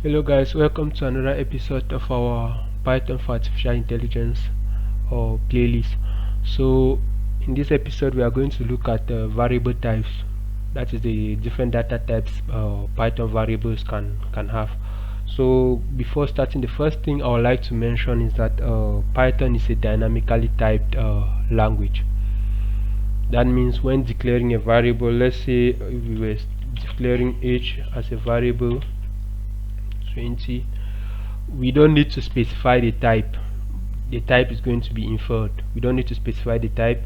Hello guys, welcome to another episode of our Python for Artificial Intelligence or playlist. So in this episode we are going to look at variable types, that is the different data types Python variables can have. So before starting, the first thing I would like to mention is that Python is a dynamically typed language. That means when declaring a variable, let's say if we were declaring age as a variable 20, we don't need to specify the type. The type is going to be inferred. We don't need to specify the type,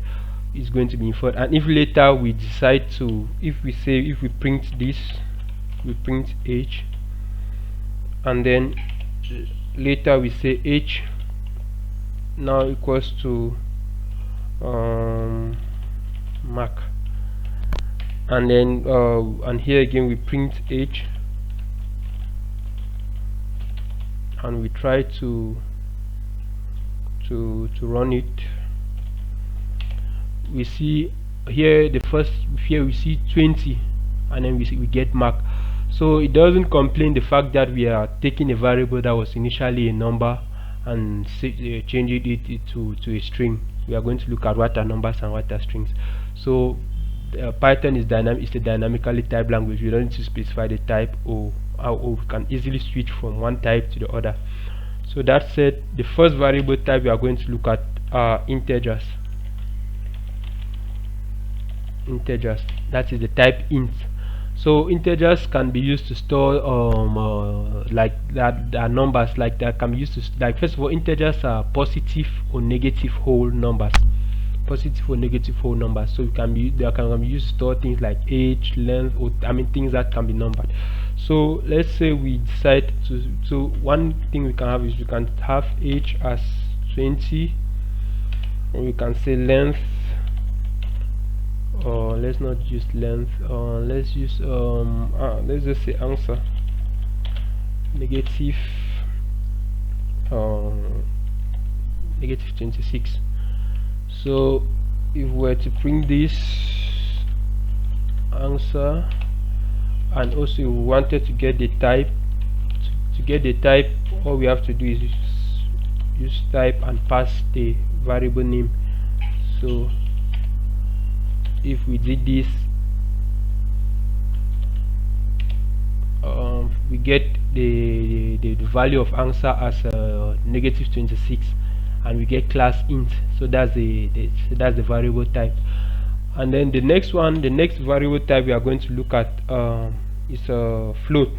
it's going to be inferred. And if later we decide to, if we print this, we print age, and then later we say age now equals to mark, and then and here again we print age, and we try to run it. We see here we see 20, and then we get mark. So it doesn't complain the fact that we are taking a variable that was initially a number and changing it to a string. We are going to look at what are numbers and what are strings. So Python is a dynamically typed language. We don't need to specify the type, or we can easily switch from one type to the other. So that said, the first variable type we are going to look at are integers. That is the type int. So integers can be used to store like that are numbers, like that can be used to, like, first of all, integers are positive or negative whole numbers. So they can be used to store things like age, length, or things that can be numbered. So let's say we decide to, so one thing we can have is we can have age as 20, or we can say length, or let's not use length, let's use let's just say answer negative 26. So if we were to print this answer, and also we wanted to get the type, all we have to do is use type and pass the variable name. So if we did this, we get the value of answer as negative 26, and we get class int. So that's the variable type. And then the next variable type we are going to look at is float,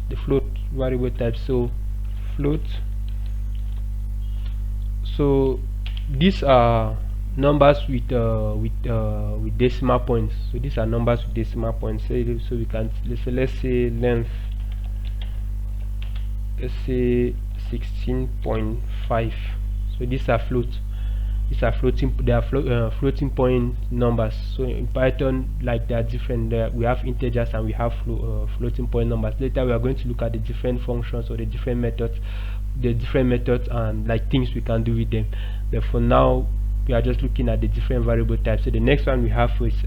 the float variable type. So float, so these are numbers with decimal points. So these are numbers with decimal points. So we can, let's say length, let's say 16.5. so these are floating point numbers. So in Python, like, they are different. We have integers and we have floating point numbers. Later we are going to look at the different functions or the different methods and like things we can do with them. But for now we are just looking at the different variable types. So the next one we have is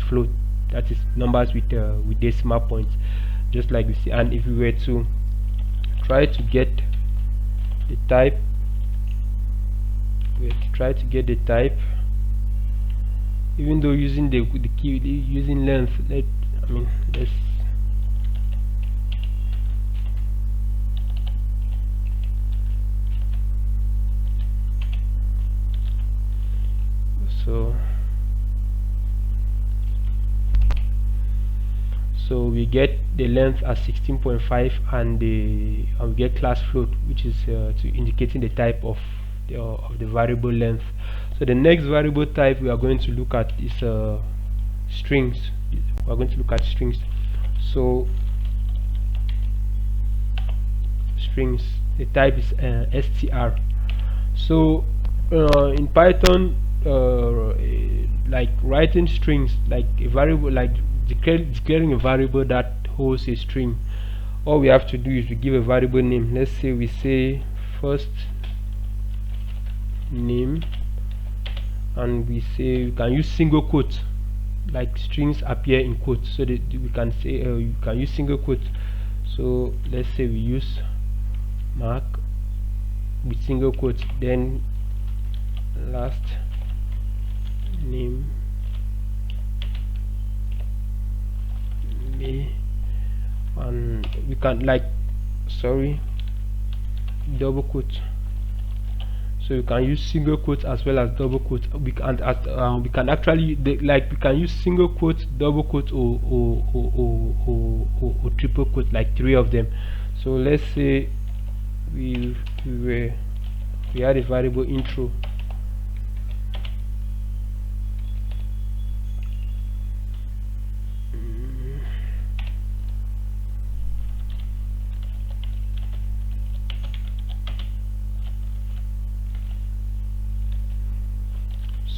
float, that is numbers with decimal points, just like we see. And if we were to try to get the type, even though using the key, using length, let's so we get the length as 16.5, and we get class float, which is to indicating the type of the variable length. So the next variable type we are going to look at is strings. We are going to look at strings. So strings, the type is str. So in Python, like writing strings, like a variable, like declaring a variable that holds a string, all we have to do is we give a variable name. Let's say we say first name, and we say we can use single quotes, like strings appear in quotes, so that we can say you can use single quotes. So let's say we use mark with single quotes, then last name me, and we can double quote. So you can use single quotes as well as double quotes. We can actually we can use single quotes, double quotes, or triple quotes, like 3 of them. So let's say we had a variable intro.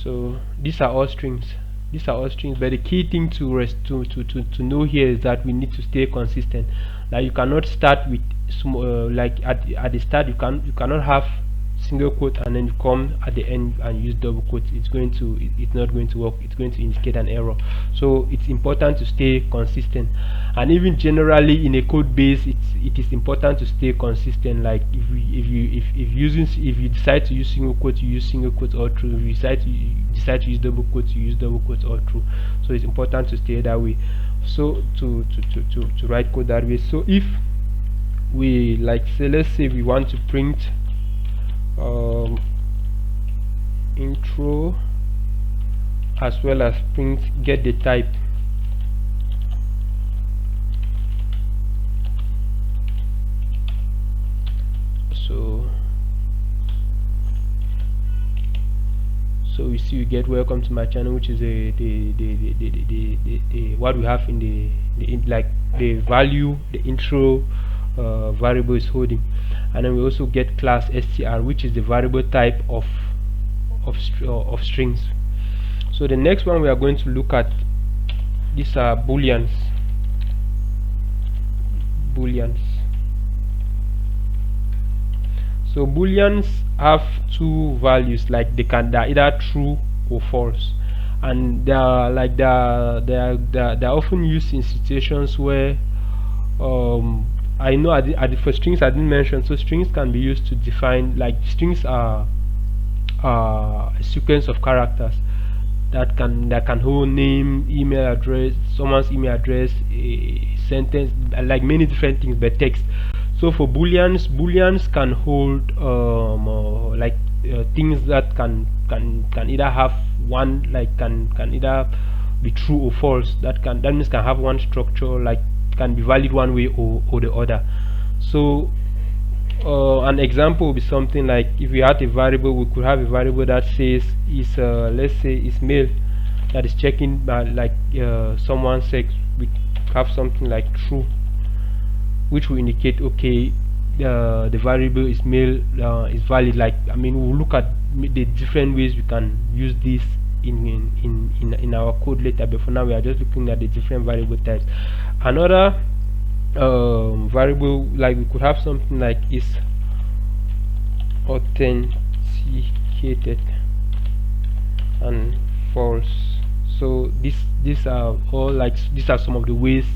So these are all strings, but the key thing to know here is that we need to stay consistent. Like you cannot start with small, like at the start you cannot have single quote and then you come at the end and use double quote. It's not going to work. It's going to indicate an error. So it's important to stay consistent, and even generally in a code base, it is important to stay consistent. Like if you decide to use single quote, you use single quote all through. If you decide to use double quotes, you use double quotes all through. So it's important to stay that way. So to write code that way. So if we let's say we want to print intro as well as print get the type. So we see we get welcome to my channel, which is what we have in the value the intro variable is holding, and then we also get class str, which is the variable type of strings. So the next one we are going to look at, these are booleans. So booleans have 2 values, like they're either true or false, and they're often used in situations where I know for strings I didn't mention. So strings can be used to define, strings are a sequence of characters that can hold name, email address, someone's email address, a sentence, like many different things, but text. So for booleans can hold things that can either have one, can either be true or false. That means can have one structure, can be valid one way or the other. So an example would be something like, if we had a variable, we could have a variable that says is let's say is male, that is checking someone's sex. We have something like true, which will indicate okay, the variable is male, is valid. We'll look at the different ways we can use this in our code later, but for now we are just looking at the different variable types. Another variable, we could have something like is authenticated and false. So these are all these are some of the ways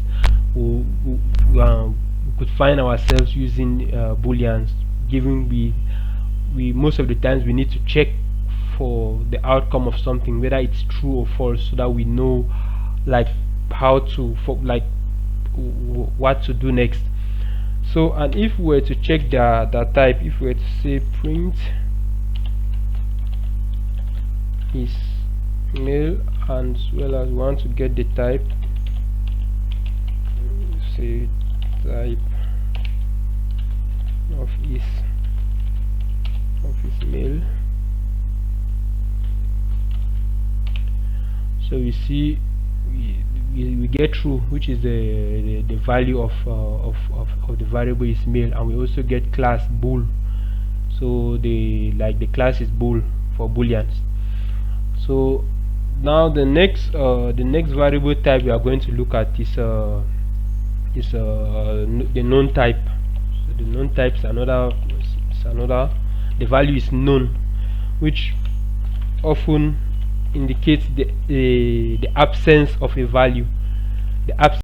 we could find ourselves using booleans, given we most of the times we need to check for the outcome of something, whether it's true or false, so that we know how to what to do next. So, and if we were to check the type, if we were to say print is male, and as well as we want to get the type, say type of is male. So we see we get true, which is the value of the variable is male, and we also get class bool. So the class is bool for booleans. So now the next variable type we are going to look at is the known type. So the known type is another. The value is known, which often indicates the absence of a value. The absence